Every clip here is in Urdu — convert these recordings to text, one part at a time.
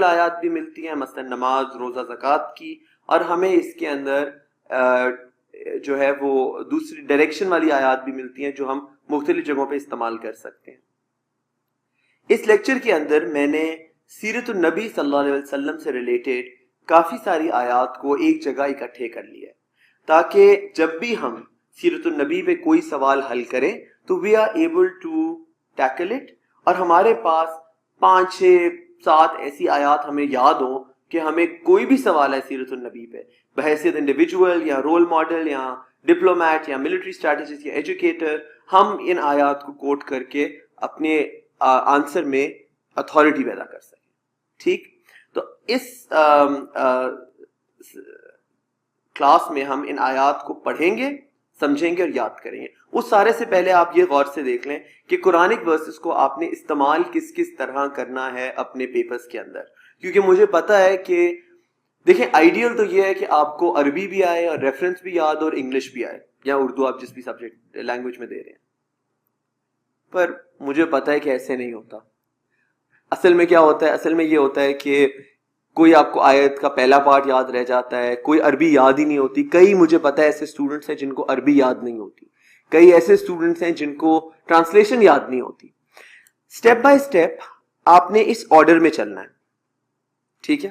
آیات بھی ملتی ہیں مثلا نماز روزہ زکوٰۃ کی, اور ہمیں اس کے اندر جو ہے وہ دوسری ڈائریکشن والی آیات بھی ملتی ہیں جو ہم مختلف جگہوں پہ استعمال کر سکتے ہیں. اس لیکچر کے اندر میں نے سیرت النبی صلی اللہ علیہ وسلم سے ریلیٹڈ کافی ساری آیات کو ایک جگہ اکٹھے کر لیا ہے, تاکہ جب بھی ہم سیرت النبی پہ کوئی سوال حل کریں تو we are able to tackle it, اور ہمارے پاس 5 6 7 ایسی آیات ہمیں یاد ہوں کہ ہمیں کوئی بھی سوال ہے سیرت النبی پہ بحیثیت انڈیویجول یا رول ماڈل یا ڈپلومیٹ یا ملٹری اسٹریٹجسٹ یا ایجوکیٹر, ہم ان آیات کو کوٹ کر کے اپنے آنسر میں اتھارٹی پیدا کر سکیں. ٹھیک, تو اس کلاس میں ہم ان آیات کو پڑھیں گے, سمجھیں گے اور یاد کریں گے. اس سارے سے پہلے آپ یہ غور سے دیکھ لیں کہ قرآنک ورسز کو آپ نے استعمال کس کس طرح کرنا ہے اپنے پیپرز کے اندر, کیونکہ مجھے پتا ہے کہ دیکھیں آئیڈیل تو یہ ہے کہ آپ کو عربی بھی آئے اور ریفرنس بھی یاد اور انگلش بھی آئے یا اردو, آپ جس بھی سبجیکٹ لینگویج میں دے رہے ہیں, پر مجھے پتا ہے کہ ایسے نہیں ہوتا. اصل میں کیا ہوتا ہے, اصل میں یہ ہوتا ہے کہ کوئی آپ کو آیت کا پہلا پارٹ یاد رہ جاتا ہے, کوئی عربی یاد ہی نہیں ہوتی. کئی مجھے پتا ہے ایسے اسٹوڈنٹس ہیں جن کو عربی یاد نہیں ہوتی, کئی ایسے اسٹوڈنٹس ہیں جن کو ٹرانسلیشن یاد نہیں ہوتی. اسٹیپ بائی اسٹیپ آپ نے اس آرڈر میں چلنا ہے, ٹھیک ہے,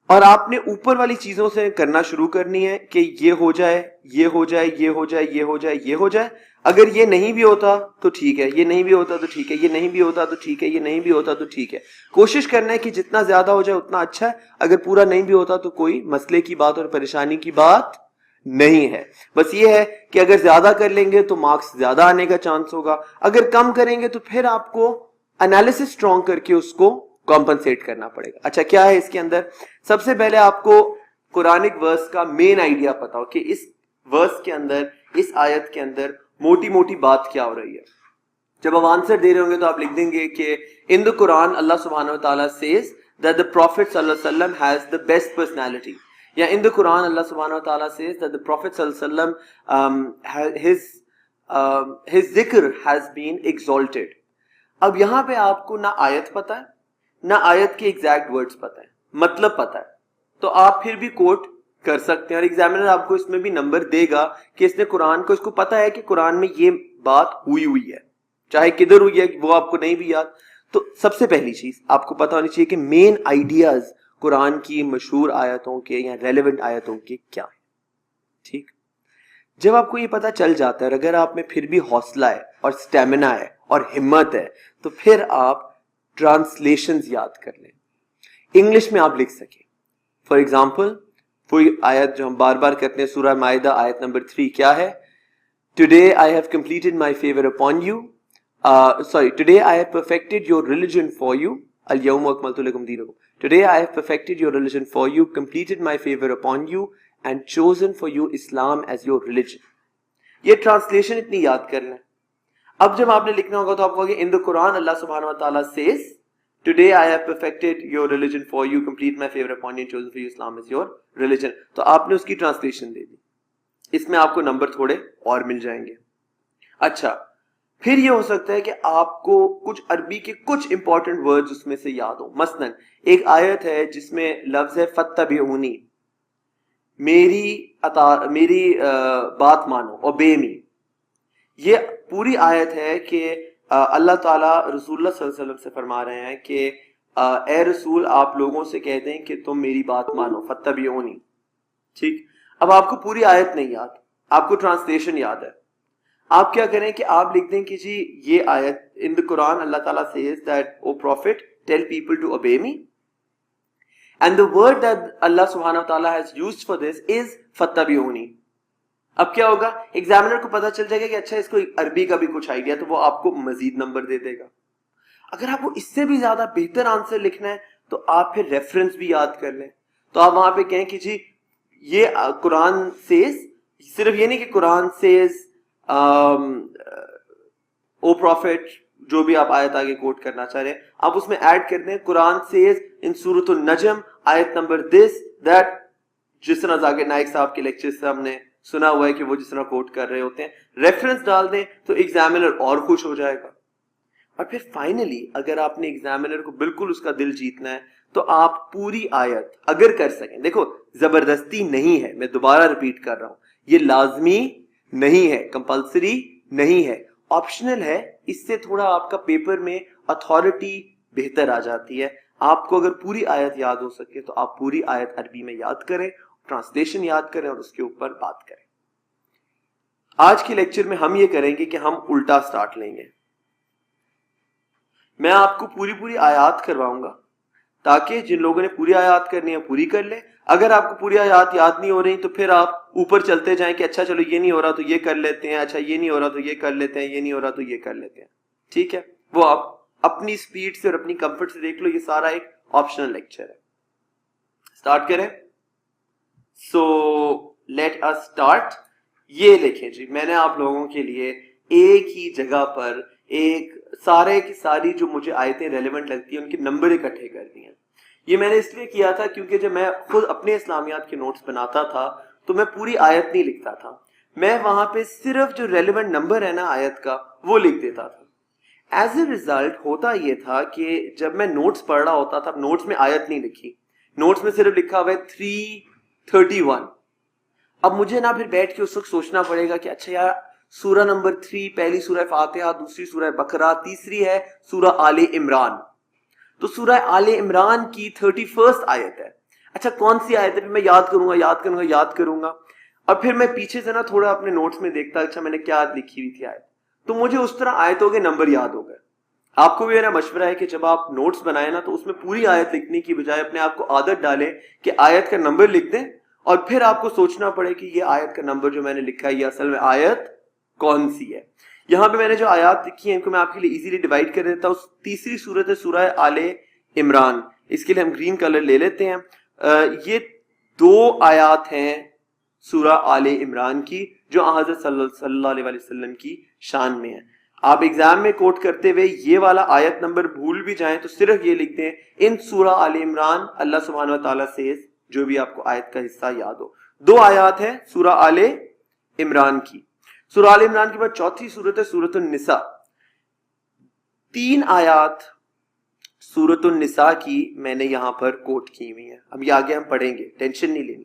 اور آپ نے اوپر والی چیزوں سے کرنا شروع کرنی ہے کہ یہ ہو جائے, یہ ہو جائے, یہ ہو جائے, یہ ہو جائے, یہ ہو جائے. اگر یہ نہیں بھی ہوتا تو ٹھیک ہے, یہ نہیں بھی ہوتا تو ٹھیک ہے, یہ نہیں بھی ہوتا تو ٹھیک ہے, یہ نہیں بھی ہوتا تو ٹھیک ہے. کوشش کرنا ہے کہ جتنا زیادہ ہو جائے اتنا اچھا ہے. اگر پورا نہیں بھی ہوتا تو کوئی مسئلے کی بات اور پریشانی کی بات نہیں ہے. بس یہ ہے کہ اگر زیادہ کر لیں گے تو مارکس زیادہ آنے کا چانس ہوگا, اگر کم کریں گے تو پھر آپ کو انالیسس اسٹرانگ کر کے اس کو کمپنسیٹ کرنا پڑے گا. اچھا, کیا ہے اس کے اندر؟ سب سے پہلے آپ کو قرآنک ورس کا مین آئیڈیا پتا ہو کہ اس ورس کے اندر, اس آیت کے اندر موٹی موٹی بات کیا ہو رہی ہے. جب آپ آنسر دے رہے ہوں گے تو آپ لکھ دیں گے کہ ان دا قرآن اللہ سبحانہ و تعالیٰ says that the Prophet صلی اللہ علیہ وسلم has the best personality, یا ان دا قرآن اللہ سبحانہ و تعالیٰ says that the Prophet صلی اللہ علیہ وسلم his ذکر has been exalted. اب یہاں پہ آپ کو نہ آیت پتا ہے, نہ آیت کے ایگزیکٹ ورڈز پتا ہے, مطلب پتا ہے, تو آپ پھر بھی کوٹ کر سکتے ہیں, اور ایگزامینر آپ کو اس میں بھی نمبر دے گا کہ اس نے قرآن کو, اس کو پتا ہے کہ قرآن میں یہ بات ہوئی ہے, چاہے کدھر ہوئی ہے وہ آپ کو نہیں بھی یاد. تو سب سے پہلی چیز آپ کو پتا ہونی چاہیے کہ مین آئیڈیاز قرآن کی مشہور آیتوں کے یا ریلیونٹ آیتوں کے کیا ہیں. ٹھیک, جب آپ کو یہ پتا چل جاتا ہے, اور اگر آپ میں پھر بھی حوصلہ ہے اور سٹیمنا ہے اور ہمت ہے, تو پھر آپ ٹرانسلیشنز یاد کر لیں, انگلش میں آپ لکھ سکیں. فار ایگزامپل کوئی آیت جو ہم بار بار کرتے ہیں, سورہ مائدہ آیت نمبر 3 کیا ہے؟ Today I have completed my favor upon you. Today I have perfected your religion for you. Al-yawma akmaltu lakum dinakum. Today I have perfected your religion for you, completed my favor upon you, and chosen for you Islam as your religion. یہ ٹرانسلیشن اتنی یاد کرنا ہے. اب جب آپ نے لکھنا ہوگا تو آپ کہو گے ان دا قرآن اللہ سبحانہ و تعالیٰ says Today I have perfected your religion for you, complete my favor upon you, and chosen for you Islam as your religion. تو آپ نے اس کی ٹرانسلیشن دے دی. اس میں آپ کو نمبر تھوڑے اور مل جائیں گے. اچھا, پھر یہ ہو سکتا ہے کہ آپ کو کچھ عربی کے کچھ امپورٹنٹ ورڈز اس میں سے یاد ہوں. مثلا ایک آیت ہے جس میں لفظ ہے فَاتَّبِعُونِی, میری بات مانو, اوبے می. یہ پوری آیت ہے کہ اللہ تعالیٰ رسول اللہ صلی اللہ علیہ وسلم سے فرما رہے ہیں کہ اے رسول آپ لوگوں سے کہہ دیں کہ تم میری بات مانو, فَاتَّبِعُونِی. ٹھیک, اب آپ کو پوری آیت نہیں یاد, آپ کو ٹرانسلیشن یاد ہے. آپ کیا کریں کہ آپ لکھ دیں کہ جی یہ آیت ان دا قرآن اللہ تعالیٰ says that O prophet tell people to obey me, and the word that Allah subhanahu wa ta'ala has used for this is فَاتَّبِعُونِی. اب کیا ہوگا, ایگزامینر کو پتا چل جائے گا کہ اچھا اس کو عربی کا بھی کچھ آئیڈیا, تو وہ آپ کو مزید نمبر دے دے گا. اگر آپ کو اس سے بھی زیادہ بہتر آنسر لکھنا ہے تو آپ پھر ریفرنس بھی یاد کر لیں. تو آپ وہاں پہ کہیں کہ جی یہ قرآن says, صرف یہ نہیں کہ قرآن says او پروفٹ, جو بھی آپ آیت آگے کوٹ کرنا چاہ رہے ہیں آپ اس میں ایڈ کر دیں قرآن says ان سورۃ النجم آیت نمبر this that, جس طرح ذاکر نائک صاحب کے لیکچر سے ہم نے سنا ہوا ہے کہ وہ جس طرح کوٹ کر رہے ہوتے ہیں, ریفرنس ڈال دیں تو ایگزامینر اور خوش ہو جائے گا. اور پھر فائنلی اگر آپ نے ایگزامینر کو بالکل اس کا دل جیتنا ہے تو آپ پوری آیت اگر کر سکیں, دیکھو زبردستی نہیں ہے, میں دوبارہ ریپیٹ کر رہا ہوں, یہ لازمی نہیں ہے, کمپلسری نہیں ہے, آپشنل ہے. اس سے تھوڑا آپ کا پیپر میں اتھارٹی بہتر آ جاتی ہے. آپ کو اگر پوری آیت یاد ہو سکے تو آپ پوری آیت عربی میں یاد کریں, ٹرانسلیشن یاد کریں اور اس کے اوپر بات کریں. آج کے لیکچر میں ہم یہ کریں گے کہ ہم الٹا سٹارٹ لیں گے. میں آپ کو پوری آیات کرواؤں گا تاکہ جن لوگوں نے پوری آیات کرنی ہے پوری کر لیں. اگر آپ کو پوری آیات یاد نہیں ہو رہی تو پھر آپ اوپر چلتے جائیں کہ اچھا چلو یہ نہیں ہو رہا تو یہ کر لیتے ہیں, اچھا یہ نہیں ہو رہا تو یہ کر لیتے ہیں, یہ نہیں ہو رہا تو یہ کر لیتے ہیں. ٹھیک ہے, وہ آپ اپنی سپیڈ سے اور اپنی کمفرٹ سے دیکھ لو, یہ سارا ایک آپشنل لیکچر ہے. سٹارٹ کریں. So let us start. یہ دیکھیں جی, میں نے آپ لوگوں کے لیے ایک ہی جگہ پر ایک سارے کی ساری جو مجھے آیتیں ریلیونٹ لگتی ہیں ان کے نمبر اکٹھے کر دیے ہیں. یہ میں نے اس لیے کیا تھا کیونکہ جب میں خود اپنے اسلامیات کے نوٹس بناتا تھا تو میں پوری آیت نہیں لکھتا تھا, میں وہاں پہ صرف جو ریلیونٹ نمبر ہے نا آیت کا وہ لکھ دیتا تھا. ایز اے ریزلٹ ہوتا یہ تھا کہ جب میں نوٹس پڑھ رہا ہوتا تھا, نوٹس میں آیت نہیں لکھی, نوٹس میں صرف لکھا ہوا ہے 331. اب مجھے نہ پھر بیٹھ کے اس وقت سوچنا پڑے گا کہ اچھا یار سورہ نمبر 3 پہلی سورہ فاتحہ, دوسری سورہ بقرہ, تیسری ہے سورہ آل عمران. تو سورہ آل عمران کی 31 آیت ہے. اچھا کون سی آیت ہے, میں یاد کروں گا اور پھر میں پیچھے سے نا تھوڑا اپنے نوٹس میں دیکھتا اچھا میں نے کیا لکھی ہوئی تھی آیت, تو مجھے اس طرح آیتوں کے نمبر یاد ہو گئے. آپ کو بھی میرا مشورہ ہے کہ جب آپ نوٹس بنائیں نا تو اس میں پوری آیت لکھنے کی بجائے اپنے آپ کو عادت ڈالیں کہ آیت کا نمبر لکھ دیں اور پھر آپ کو سوچنا پڑے کہ یہ آیت کا نمبر جو میں نے لکھا ہے یہ اصل میں آیت کون سی ہے. یہاں پہ میں نے جو آیات لکھی ہیں ان کو میں آپ کے لیے ایزیلی ڈیوائڈ کر دیتا ہوں. تیسری سورت ہے سورہ آل عمران, اس کے لیے ہم گرین کلر لے لیتے ہیں. یہ 2 آیات ہیں سورہ آل عمران کی جو حضرت صلی اللہ علیہ وسلم کی شان میں ہے. آپ ایگزام میں کوٹ کرتے ہوئے یہ والا آیت نمبر بھول بھی جائیں تو صرف یہ لکھ دیں ان سورہ آل عمران اللہ سبحانہ و تعالیٰ سے جو بھی آپ کو آیت کا حصہ یاد ہو. 2 آیات ہیں سورہ آل عمران کی. سورہ آل عمران کے بعد چوتھی سورت ہے سورۃ النساء. 3 آیات سورۃ النساء کی میں نے یہاں پر کوٹ کی ہوئی ہیں. اب یہ آگے ہم پڑھیں گے, ٹینشن نہیں لینی.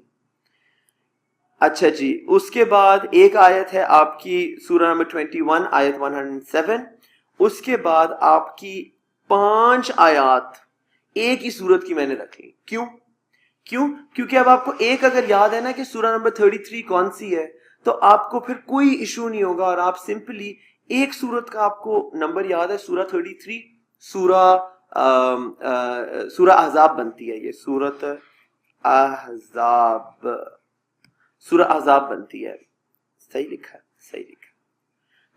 اچھا جی, اس کے بعد ایک آیت ہے آپ کی سورہ نمبر 21 آیت 107. اس کے بعد آپ کی 5 آیات ایک ہی سورت کی میں نے رکھ لی. کیونکہ اب آپ کو ایک اگر یاد ہے نا کہ سورہ نمبر 33 کون سی ہے تو آپ کو پھر کوئی ایشو نہیں ہوگا اور آپ سمپلی ایک سورت کا آپ کو نمبر یاد ہے سورہ 33, سورہ احزاب بنتی ہے. یہ سورہ احزاب بنتی ہے. صحیح لکھا.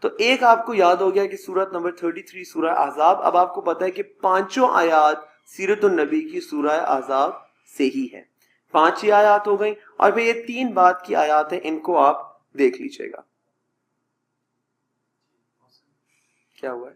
تو ایک آپ کو یاد ہو گیا کہ سورت نمبر 33 سورہ احزاب. اب آپ کو پتا ہے کہ 5 آیات سیرت النبی کی سورہ احزاب سے ہی ہے. 5 آیات ہو گئیں اور پھر یہ 3 بعد کی آیات ہیں, ان کو آپ دیکھ لیجئے گا. کیا ہوا ہے؟